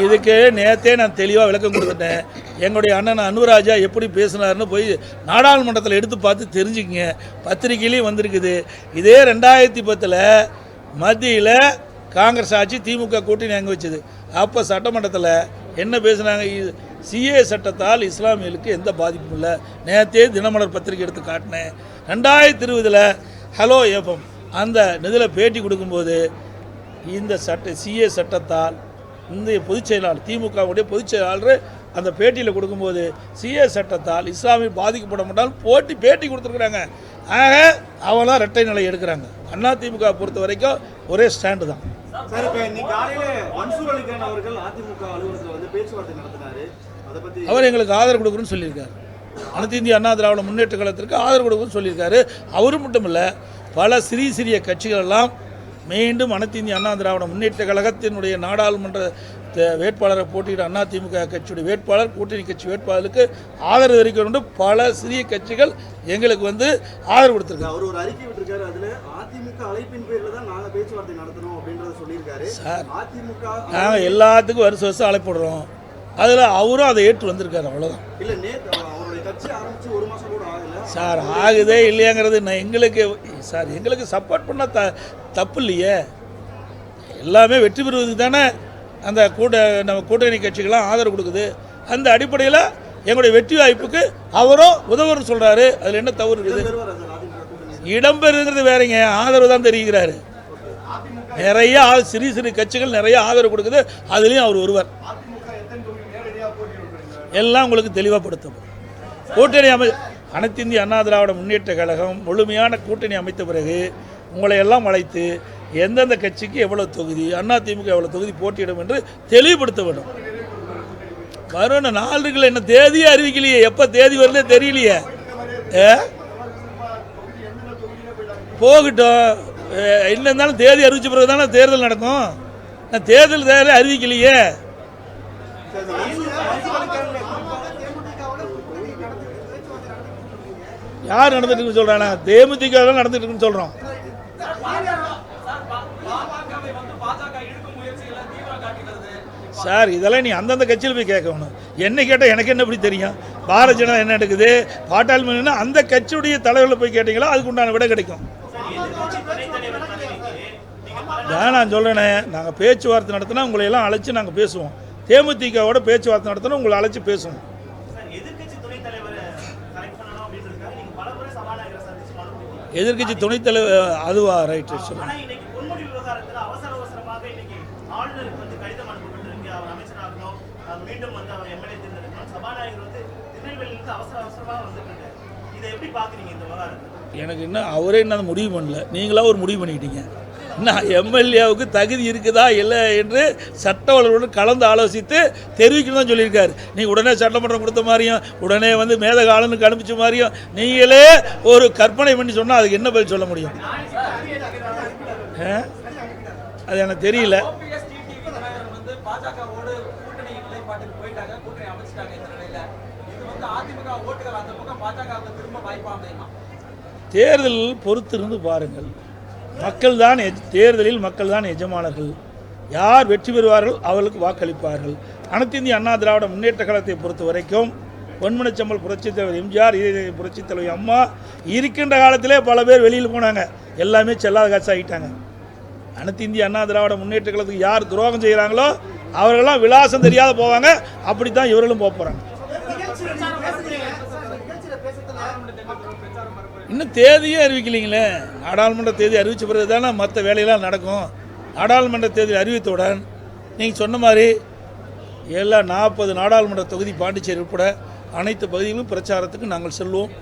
இதுக்கு நேற்றே நான் தெளிவாக விளக்கம் கொடுத்துட்டேன். எங்களுடைய அண்ணன் அனுராஜா எப்படி பேசினார்னு போய் நாடாளுமன்றத்தில் எடுத்து பார்த்து தெரிஞ்சுக்கிங்க. பத்திரிகையிலையும் வந்திருக்குது. இதே 2010 மத்தியில் காங்கிரஸ் ஆட்சி திமுக கூட்டணி அங்கே வச்சுது. அப்போ சட்டமன்றத்தில் என்ன பேசுனாங்க? சிஏ சட்டத்தால் இஸ்லாமியர்களுக்கு எந்த பாதிப்பும் இல்லை. நேற்றே தினமலர் பத்திரிகை எடுத்து காட்டினேன். 2020 ஹலோ எஃப்எம் அந்த இதில் பேட்டி கொடுக்கும்போது இந்த சிஏ சட்டத்தால் இந்த பொதுச் செயலாளர் திமுகவுடைய பொதுச் செயலாளர் அந்த பேட்டியில் கொடுக்கும்போது சிஏ சட்டத்தால் இஸ்லாமிய பாதிக்கப்பட மாட்டால் பேட்டி கொடுத்துருக்குறாங்க. ஆக அவெல்லாம் இரட்டை நிலை எடுக்கிறாங்க. அண்ணா திமுக பொறுத்த வரைக்கும் ஒரே ஸ்டாண்டு தான். சார், இப்போ இன்னைக்கு காலையில் மன்சூர் அலிகான் அவர்கள் அதிமுக அலுவலகத்தில் வந்து பேச்சுவார்த்தை நடத்தினாரு. அதை பற்றி அவர் எங்களுக்கு ஆதரவு கொடுக்குறேன்னு சொல்லியிருக்காரு. அனைத்து இந்திய அண்ணா திராவிட முன்னேற்ற கழகத்திற்கு ஆதரவு கொடுக்குன்னு சொல்லியிருக்காரு. அவரும் மட்டும் இல்லை, பல சிறிய கட்சிகள் எல்லாம் மீண்டும் அனைத்து இந்திய அண்ணா திராவிட முன்னேற்ற கழகத்தினுடைய நாடாளுமன்ற வேட்பாளரை போட்டியிட அண்ணா திமுக கட்சியுடைய வேட்பாளர் கூட்டணி கட்சி வேட்பாளருக்கு ஆதரவு தெரிவிக்க பல சிறிய கட்சிகள் எங்களுக்கு வந்து ஆதரவு கொடுத்துருக்காங்க. அவர் ஒரு அறிக்கை விட்டுருக்காரு. அதில் அதிமுக அழைப்பின் பேரில் தான் நாங்கள் பேச்சுவார்த்தை நடத்தணும் அப்படின்றத சொல்லியிருக்காரு. சார், அதிமுக நாங்கள் எல்லாத்துக்கும் வருஷம் அழைப்படுறோம். அதில் அவரும் அதை ஏற்று வந்திருக்காரு. அவ்வளோதான். இல்லை, நேற்று அவருடைய கட்சி ஆரம்பித்து 1 மாதம் கூட ஆகலை சார். ஆகுதே இல்லையாங்கிறது எங்களுக்கு சப்போர்ட் பண்ண தப்பு இல்லையே. எல்லாமே வெற்றி பெறுவதுக்கு தானே அந்த நம்ம கூட்டணி கட்சிகள்லாம் ஆதரவு கொடுக்குது. அந்த அடிப்படையில் எங்களுடைய வெற்றி வாய்ப்புக்கு அவரும் உதவுன்னு சொல்கிறாரு. அதில் என்ன தவறு இருக்குது? இடம்பெறுங்கிறது வேறங்க, ஆதரவு தான் தெரிவிக்கிறாரு. நிறைய சிறு கட்சிகள் நிறைய ஆதரவு கொடுக்குது. அதுலேயும் அவர் ஒருவர். எல்லாம் உங்களுக்கு தெளிவாகப்படுத்தப்படும். கூட்டணி அனைத்து இந்திய அண்ணா திராவிட முன்னேற்ற கழகம் முழுமையான கூட்டணி அமைத்த பிறகு உங்களை எல்லாம் அழைத்து எந்தெந்த கட்சிக்கு எவ்வளவு தொகுதி, அண்ணா திமுக எவ்வளவு தொகுதி போட்டியிடும் என்று தெளிவுபடுத்த வேண்டும். வரும் 4 என்ன தேதியே அறிவிக்கலையே. எப்போ தேதி வருதே தெரியலையே. போகட்டும். என்ன இருந்தாலும் தேதி அறிவிச்ச பிறகு தானே தேர்தல் நடக்கும். தேர்தல் அறிவிக்கலையே. யார் நடந்துட்டு இருக்குன்னு சொல்றாங்க? தேமுதிக நடந்துட்டு இருக்குன்னு சொல்றோம். சார், இதெல்லாம் நீ அந்தந்த கட்சியில் போய் கேட்கணும். என்ன கேட்டால் எனக்கு என்ன எப்படி தெரியும்? பாரதிய ஜனதா என்ன எடுக்குது, பாட்டாளி அந்த கட்சியுடைய தலைவர்களை போய் கேட்டீங்களா அதுக்கு உண்டான விட கிடைக்கும். நான் சொல்றேனே, நாங்கள் பேச்சுவார்த்தை நடத்தினா உங்களை எல்லாம் அழைச்சி நாங்கள் பேசுவோம். தேமுதிகவோட பேச்சுவார்த்தை நடத்தினா உங்களை அழைச்சி பேசுவோம். எதிர்கட்சி துணைத் தலைவர் அதுவா? ரைட், சொல்லுங்க. எனக்கு இன்னும் அவரே என்ன முடிவு பண்ணல. நீங்களா ஒரு முடிவு பண்ணிக்கிட்டீங்க. நான் எம்எல்ஏவுக்கு தகுதி இருக்குதா இல்லை என்று சட்ட வல்லுநருடன் கலந்து ஆலோசித்து தெரிவிக்கணும் தான் சொல்லியிருக்காரு. நீங்கள் உடனே சட்டமன்றம் கொடுத்த மாதிரியும் உடனே வந்து மேதக ஆளுநருக்கு அனுப்பிச்ச மாதிரியும் நீங்களே ஒரு கற்பனை பண்ணி சொன்னால் அதுக்கு என்ன பதில் சொல்ல முடியும்? அது எனக்கு தெரியல. தேர்தல் பொறுத்திருந்து பாருங்கள். தேர்தலில் மக்கள் தான் எஜமானர்கள். யார் வெற்றி பெறுவார்கள் அவர்களுக்கு வாக்களிப்பார்கள். அனைத்து இந்திய அண்ணா திராவிட முன்னேற்ற கழகத்தை பொறுத்த வரைக்கும் பொன்மனச்செம்மல் புரட்சித் தலைவர் எம்ஜிஆர், புரட்சித் தலைவர் அம்மா இருக்கின்ற காலத்திலே பல பேர் வெளியில் போனாங்க. எல்லாமே செல்லாத காசு ஆகிட்டாங்க. அனைத்து இந்திய அண்ணா திராவிட முன்னேற்ற கழகத்துக்கு யார் துரோகம் செய்கிறாங்களோ அவர்களெல்லாம் விலாசம் தெரியாத போவாங்க. அப்படி தான் இவர்களும் போக போகிறாங்க. இன்னும் தேதியே அறிவிக்கலைங்களே. நாடாளுமன்ற தேதி அறிவித்த பிறகு தானே மற்ற வேலையெல்லாம் நடக்கும். நாடாளுமன்ற தேதி அறிவித்தவுடன் நீங்கள் சொன்ன மாதிரி எல்லா 40 நாடாளுமன்ற தொகுதி பாண்டிச்சேரி உட்பட அனைத்து பகுதிகளும் பிரச்சாரத்துக்கு நாங்கள் செல்வோம்.